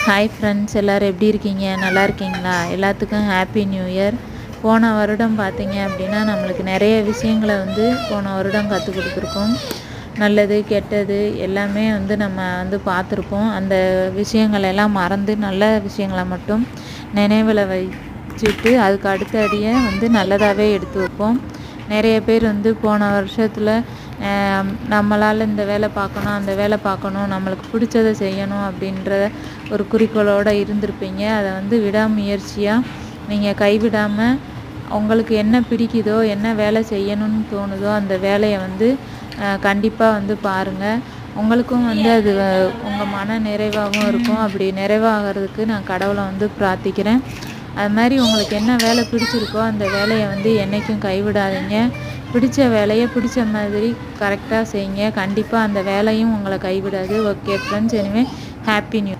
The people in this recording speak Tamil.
ஹாய் ஃப்ரெண்ட்ஸ், எல்லோரும் எப்படி இருக்கீங்க? நல்லா இருக்கீங்களா? எல்லாத்துக்கும் ஹாப்பி நியூ இயர். போன வருடம் பார்த்தீங்க அப்படின்னா நம்மளுக்கு நிறைய விஷயங்களை போன வருடம் கற்றுக் கொடுத்துருக்கோம். நல்லது கெட்டது எல்லாமே நம்ம பார்த்துருப்போம். அந்த விஷயங்கள் எல்லாம் மறந்து நல்ல விஷயங்களை மட்டும் நினைவில் வச்சுட்டு அதுக்கு அடுத்தடியை நல்லதாகவே எடுத்து வைப்போம். நிறைய பேர் போன வருஷத்தில் நம்மளால் இந்த வேலை பார்க்கணும், அந்த வேலை பார்க்கணும், நம்மளுக்கு பிடிச்சதை செய்யணும் அப்படின்ற ஒரு குறிக்கோளோடு இருந்திருப்பீங்க. அதை விடாமுயற்சியாக நீங்கள் கைவிடாமல் உங்களுக்கு என்ன பிடிக்குதோ, என்ன வேலை செய்யணும்னு தோணுதோ அந்த வேலையை கண்டிப்பாக பாருங்கள். உங்களுக்கும் அது உங்கள் மன நிறைவாகவும் இருக்கும். அப்படி நிறைவாகிறதுக்கு நான் கடவுளை பிரார்த்திக்கிறேன். அது மாதிரி உங்களுக்கு என்ன வேலை பிடிச்சிருக்கோ அந்த வேலையை என்றைக்கும் கைவிடாதீங்க. பிடிச்ச வேலையை பிடிச்ச மாதிரி கரெக்டாக செய்யுங்க. கண்டிப்பாக அந்த வேலையும் உங்களை கைவிடாது. Okay friends, anyway happy new